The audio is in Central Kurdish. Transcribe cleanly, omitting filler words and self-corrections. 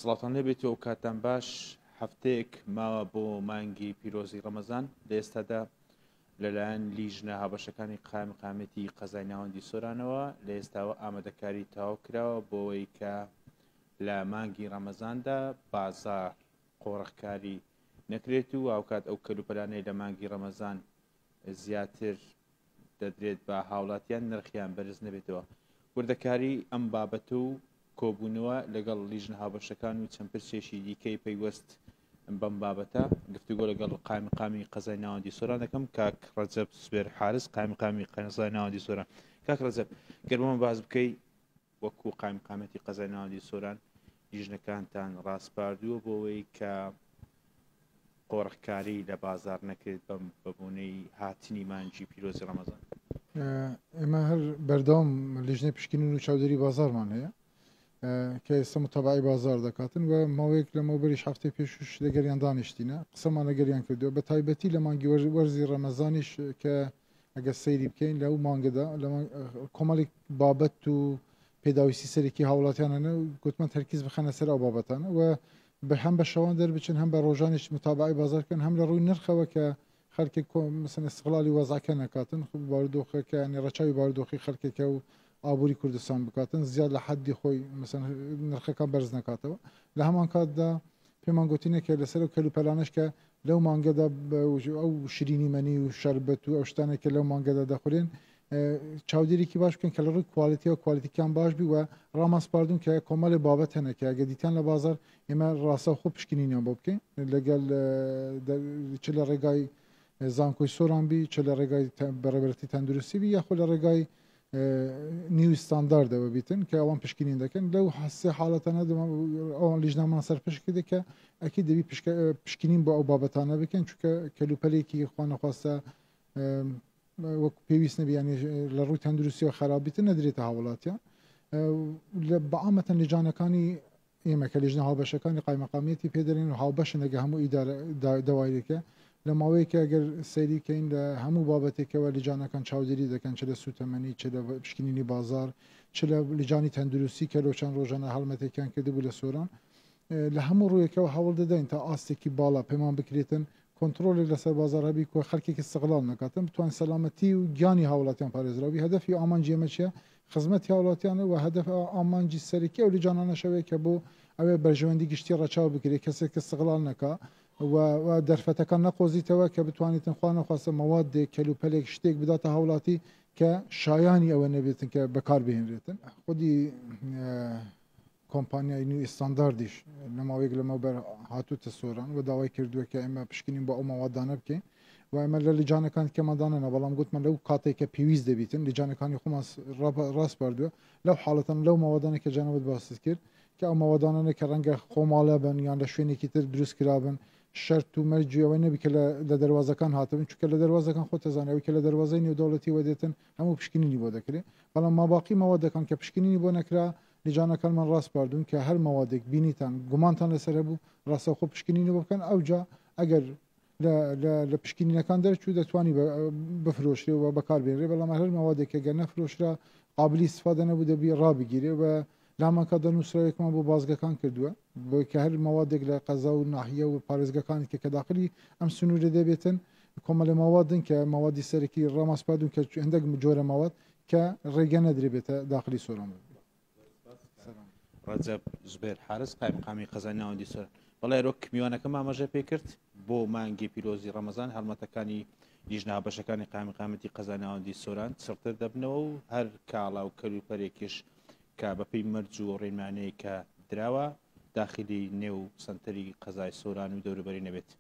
سڵاتان لێبێت و کاتان باش هەفتەیەک ماوە بۆ مانگی پیرۆزی ڕەمەزان لە ئێستادا لەلایەن لیژنە هاوبەشەکانی قامەتی قەزای ناوەندی سۆرانەوە لە ئێستاوە ئامادەکاری تەواو کراوە بۆەوەی کە لە مانگی ڕەمەزاندا بازار قۆڕەخکاری نەکرێت و ئاوکات ئەو کەلوپەلانەی لە مانگی ڕەمەزان زیاتر دەدرێت بە هاوڵاتیان نرخیان بەرز نەبێتەوە. وردەکاری ئەم بابەت و کۆبوونەوە لەگەڵ لیژنە هاوبەشەکان و چەند پرسێکی دیکەی پەیوەست بەم بابەتە گفتوگۆ لەگەڵ قامی قەزای ناوەندی سۆران دەکەم. کاک ڕەجەب سوبێر حارس قامی قەزای ناوەندی سۆران. کاک ڕەجەب گەر بۆمە باس بکەی وەکو قامەتی قەزای ناوەندی سۆران لیژنەکانتان ڕاستپاردووە بۆەوەی کە قۆڕەخکاری لە بازار نەکرێت بەم بەبوونەی هاتنی مانگی پیرۆزی ڕەمەزان. ئێمە هەر بەردەوام لیژنەی پشکنین و چاودێری بازارمان هەیە کە ئێستا متابعی بازار دەکاتن و ماوەیەک لە مەوبەریش هەفتەی پێشوش لەگەریان دانیشتینە قسەمان لەگەریان کردووە بە تایبەتی لە مانگی وەرزی ڕەمەزانیش کە ئەگە سەیری بکەین لەو مانگەدا کۆمەڵێک بابەت و پێداویستی سەرێکی هاوڵاتیانە گوتمان تەرکیز بخەنە سەر ئەو بابەتانە و هەم بە شەوان دەربچن هەم بە ڕۆژانیش متابعی بازارکەن هەم لە ڕووی نرخەوە کە خەرکێک مثلا استقلالی وەزعەکە نەکاتن باردۆخەکە ینی ڕەچاوی باردۆخی خەرکێکە و ئابووری کوردستان بکاتن زیاد لە حەدی خۆی نرخەکە بەرز نکاتەوە. لە هەمان کاتدا پێمان گوتینێکە لەسەر و کەلوپەلانش کە لەو مانگەدا ئەو شیرینی مەنی و شەربەت و ئەو شتانێکە لەو مانگەدا دەخورێن چاودێرێکی باش بکەن کە لە ڕووی کوالیتی و کوالیتیکان باش بی و ڕاماسپاردون کە کۆمەڵی بابەت هەنە کە ئەگە دیتان لە بازار ئێمە ڕاستە خۆ پشکنینیان بۆ بکەین لەگەڵ چ لە ڕێگای زانکۆی سۆران بی چ لە ڕێگای بەڕێوەبەرەتی تەندروستی بی یاخۆ لە ڕێگای نیوی ستانداردەوە بیتن کە ئەوان پشکنین دەکەن لەو سێ حاڵەتانە ئەوان لیژنامان سەر پشکی دەکە ئەکی دەبی پشکنین بۆ ئەو بابەتانە بکەن چونکە کەلوپەلێکی خوانەخواستە وەکو پێویست نەبیانی لە ڕووی تەندروستی و خراپبیتن نەدرێتە هاوڵاتیان بە عامەتەن لیژانەکانی ئێمە کە لیژنە هاوبەشەکانی قایمەقامیەتی پێدەرێن و هاوبەشن لەگە هەموو دەوایرێکە لە ماوەیەکە ئەگەر سەیریکەین لە هەموو بابەتێکەوە لیجانەکان چاودێری دەکەن چ لە سوتەمەنی چ لە پشکنینی بازار چ لە لیجانی تەندروستی کە لە چەند ڕۆژانە هەڵمەتێکیان کردبوو لە سۆران لە هەموو ڕوویەکەوە هەوڵ دەدەین تا ئاستێکی باڵا پەیمان بکرێتن کۆنتترۆلێک لەسەر بازار هەبی کۆ خەرکێکی استقلال نکاتن بتوان سەلامەتی و گیانی هاوڵاتیان پارێزراوی هەدەفی ئامانجی ئێمە چیە خزمەتی هاوڵاتیانە و هەدەف ئامانجی سەرەکی ئەو لیجانانە شەوەیە کە بۆ ئەوێ بەرژەوەندی گشتی ڕەچاو بکرێت کەسێک استقلال نەکا و دەرفەتەکان نەقۆزیتەوە کە بتوانیتن خوا نەخواستە مەوادێک کەلوپەلێک شتێک بداتە هاوڵاتی کە شایانی ئەوە نەبێتن کە بەکار بهێنرێتن خودی کۆمپانیای نوی ئستانداردیش لەماوەیەک لەمەوبەر هاتووتە سۆران و داوای کردووە کە ئێمە پشکنین بۆ ئەو مەوادانە بکەین و ئەمە لە لیجانەکان کەمەدانەنە بەڵام گوتمان لەو کاتێککە پێویست دەبیتن لیجانەکانی خۆمان ڕاست باردووە لەو حاڵەتەن لەو مەوادانە کە جانەوت باست کرد کە ئەو مەوادانە کە ڕەنگە خۆماڵە بن یان لە شوێنێکی تر دروست کرابن شەرت و مەرجیەوەی نەبی کە لە دەواازەکان هاتبن چونکە لە دەواازەکان خۆ تەزانەوەی کە لە دەواازەی نێودەوڵەتی وە دێتن هەموو پشکنینی بۆ دەکرێت بەڵام ماباقی مەوادەکان کە پشکنینی بۆ نەکرا لیجانەکانمان ڕاست پاردوون کە هەر مەوادێک بینیتان گومانتان لەسەر بوو ڕاستە خۆ پشکنینی بۆ بکەن ئەوجا ئەگەر لە پشکنینەکان دەرچوو دەتوانی بفرۆشرێ و بەکاربێنرێ بەڵام هەر مەوادێک گەر نەفرۆشرا قابلی استفادە نەبوو دەبی ڕابگیرێ و لامەکە دەنووسراوێکمان بۆ بازگەکان کردووە بۆی کە هەر مەوادێک لە قەزا و ناحیە و پارێزگەکانی کە داخلی ئەم سنوورە دەبێتن کۆمەڵی ماوادن کە ماوادی سەرەکی ڕاماسپادون کە هەندێک جۆرە ماواد کە ڕێگە نەدرێبێتە داخلی سۆران. ڕەجەب زوبێر حارس قامی قەزای ناوەندی سۆران. بەڵێ ڕۆک میوانەکە ئاماژە پێ کرد بۆ مانگی پیرۆزی ڕەمەزان هەڵمەتەکانی لیژنە هاوبەشەکانی قامەتی قەزای ناوەندی سۆران سڕتر دەبنەوە و هەر کاڵا و کەلوپەرێکیش کە بەپێی مەرج و ڕێنمانەیە کە دراوە داخلی نێو سنتەری قەزای سۆران و دەوروبەری نەبێت.